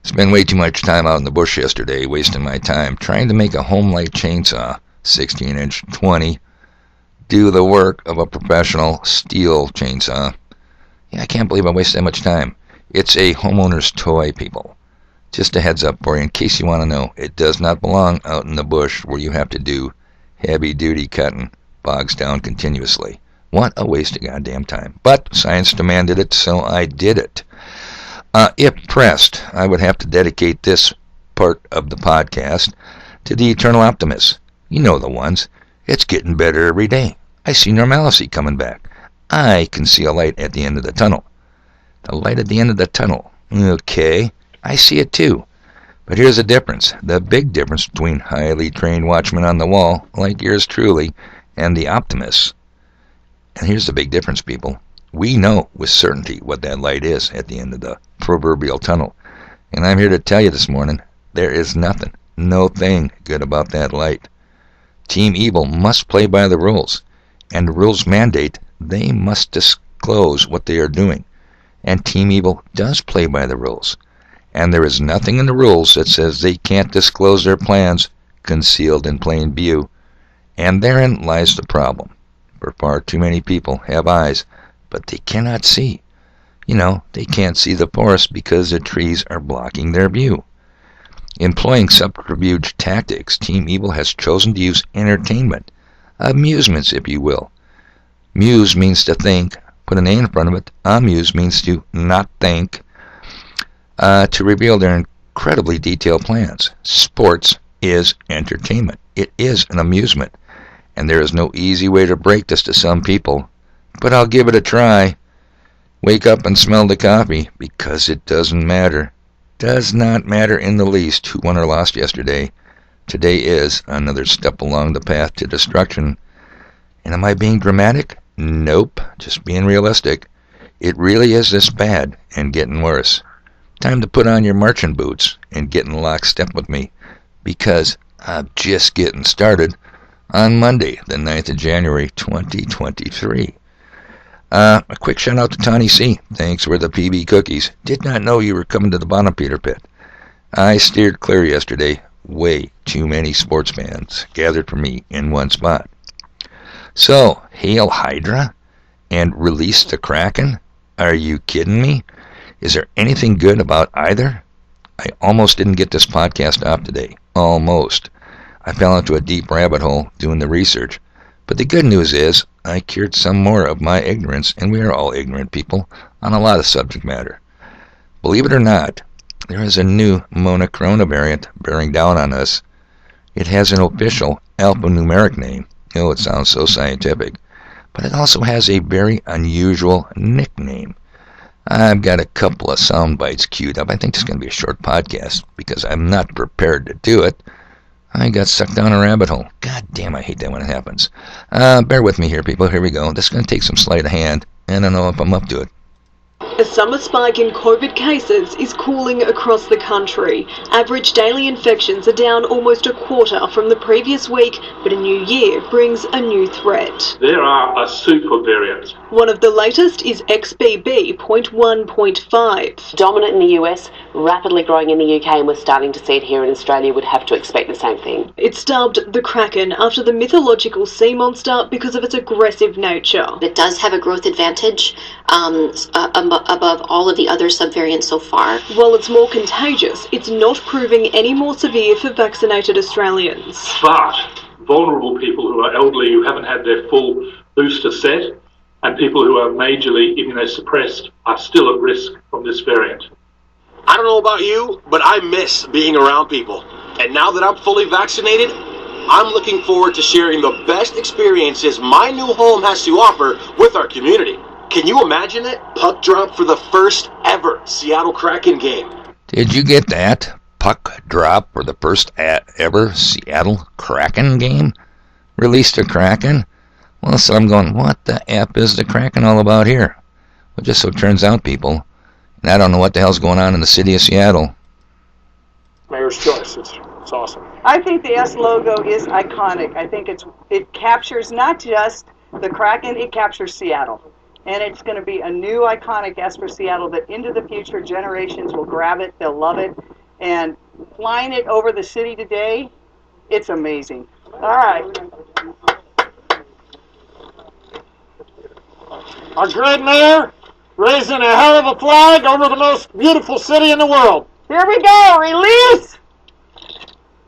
Spent way too much time out in the bush yesterday, wasting my time trying to make a home light chainsaw, 16-inch 20, do the work of a professional steel chainsaw. Yeah, I can't believe I wasted that much time. It's a homeowner's toy, people. Just a heads up for you, in case you want to know, it does not belong out in the bush where you have to do heavy-duty cutting, bogs down continuously. What a waste of goddamn time. But science demanded it, so I did it. If pressed, I would have to dedicate this part of the podcast to the eternal optimists. You know the ones. It's getting better every day. I see normalcy coming back. I can see a light at the end of the tunnel. The light at the end of the tunnel. Okay, I see it too. But here's the difference. The big difference between highly trained watchmen on the wall, like yours truly, and the optimists. And here's the big difference, people. We know with certainty what that light is at the end of the proverbial tunnel. And I'm here to tell you this morning, there is nothing, no thing good about that light. Team Evil must play by the rules. And the rules mandate they must disclose what they are doing. And Team Evil does play by the rules. And there is nothing in the rules that says they can't disclose their plans concealed in plain view. And therein lies the problem. For far too many people have eyes, but they cannot see. You know, they can't see the forest because the trees are blocking their view. Employing subterfuge tactics, Team Evil has chosen to use entertainment, amusements if you will. Muse means to think, put an A in front of it. Amuse means to not think, to reveal their incredibly detailed plans. Sports is entertainment. It is an amusement. And there is no easy way to break this to some people. But I'll give it a try. Wake up and smell the coffee, because it doesn't matter. Does not matter in the least who won or lost yesterday. Today is another step along the path to destruction. And am I being dramatic? Nope, just being realistic. It really is this bad and getting worse. Time to put on your marching boots and get in lockstep with me, because I'm just getting started on Monday, the 9th of January, 2023. A quick shout out to Tawny C. Thanks for the PB cookies. Did not know you were coming to the bottom, Peter Pit. I steered clear yesterday. Way too many sports fans gathered for me in one spot. So, hail Hydra and release the Kraken? Are you kidding me? Is there anything good about either? I almost didn't get this podcast off today. Almost. I fell into a deep rabbit hole doing the research. But the good news is, I cured some more of my ignorance, and we are all ignorant people, on a lot of subject matter. Believe it or not, there is a new monochrona variant bearing down on us. It has an official alphanumeric name. Oh, it sounds so scientific. But it also has a very unusual nickname. I've got a couple of sound bites queued up. I think this is going to be a short podcast, because I'm not prepared to do it. I got sucked down a rabbit hole. God damn, I hate that when it happens. Bear with me here, people. Here we go. This is going to take some sleight of hand. I don't know if I'm up to it. A summer spike in COVID cases is cooling across the country. Average daily infections are down almost a quarter from the previous week, but a new year brings a new threat. There are a super variants. One of the latest is XBB.1.5. Dominant in the US, rapidly growing in the UK, and we're starting to see it here in Australia. Would have to expect the same thing. It's dubbed the Kraken after the mythological sea monster because of its aggressive nature. It does have a growth advantage above all of the other subvariants so far. While it's more contagious, it's not proving any more severe for vaccinated Australians. But vulnerable people who are elderly, who haven't had their full booster set, and people who are majorly immunosuppressed are still at risk from this variant. I don't know about you, but I miss being around people. And now that I'm fully vaccinated, I'm looking forward to sharing the best experiences my new home has to offer with our community. Can you imagine it? Puck drop for the first ever Seattle Kraken game. Did you get that? Puck drop for the first ever Seattle Kraken game? Released a Kraken? Well, so I'm going, what the F is the Kraken all about here? Well, just so it turns out, people, and I don't know what the hell's going on in the city of Seattle. Mayor's choice. It's awesome. I think the S logo is iconic. I think it captures not just the Kraken, it captures Seattle. And it's going to be a new iconic S for Seattle that into the future generations will grab it, they'll love it, And flying it over the city today, it's amazing. All right. Our great mayor raising a hell of a flag over the most beautiful city in the world. Here we go. Release.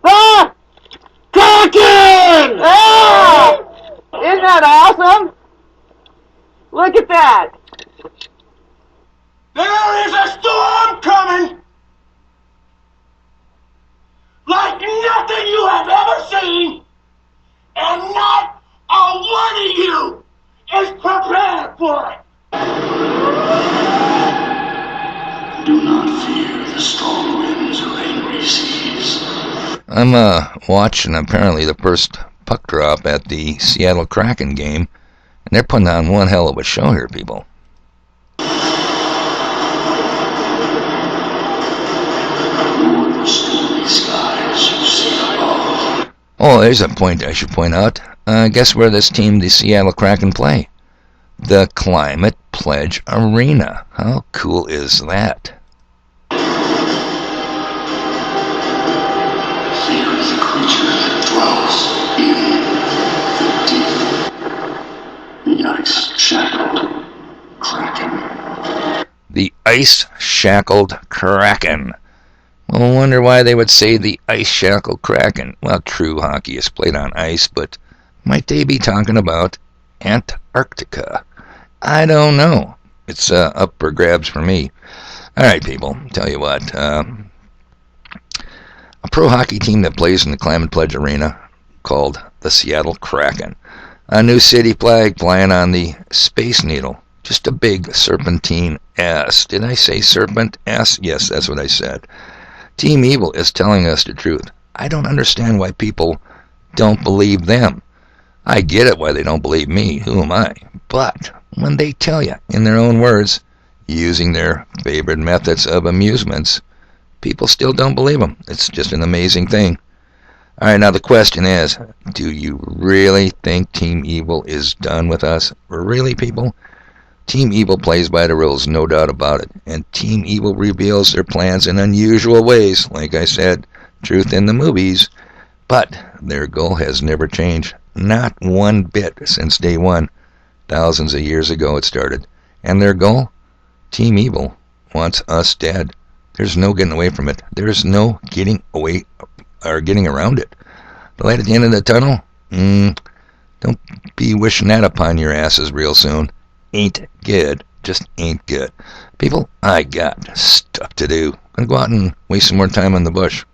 Ah! Kraken! Ah! Isn't that awesome? Look at that. There is a storm coming like nothing you have ever seen, and not a one of you is prepared for it. Do not fear the strong winds or angry seas. I'm watching apparently the first puck drop at the Seattle Kraken game, and they're putting on one hell of a show here, people. Oh, there's a point I should point out. Guess where this team, the Seattle Kraken, play? The Climate Pledge Arena. How cool is that? Fear is a creature that dwells in the deep. The ice-shackled Kraken. The ice-shackled Kraken. Well, I wonder why they would say the ice-shackled Kraken. Well, true, hockey is played on ice, but might they be talking about Antarctica? I don't know. It's up for grabs for me. All right, people, tell you what. A pro hockey team that plays in the Climate Pledge Arena called the Seattle Kraken. A new city flag flying on the Space Needle. Just a big serpentine S. Did I say serpent S? Yes, that's what I said. Team Evil is telling us the truth. I don't understand why people don't believe them. I get it why they don't believe me. Who am I? But when they tell you, in their own words, using their favorite methods of amusements, people still don't believe them. It's just an amazing thing. All right, now the question is, do you really think Team Evil is done with us? Really, people? Team Evil plays by the rules, no doubt about it. And Team Evil reveals their plans in unusual ways. Like I said, truth in the movies. But their goal has never changed. Not one bit since day one. Thousands of years ago it started. And their goal? Team Evil wants us dead. There's no getting away from it. There's no getting away or getting around it. The light at the end of the tunnel? Don't be wishing that upon your asses real soon. Ain't good. Just ain't good. People, I got stuff to do. I'm gonna go out and waste some more time in the bush.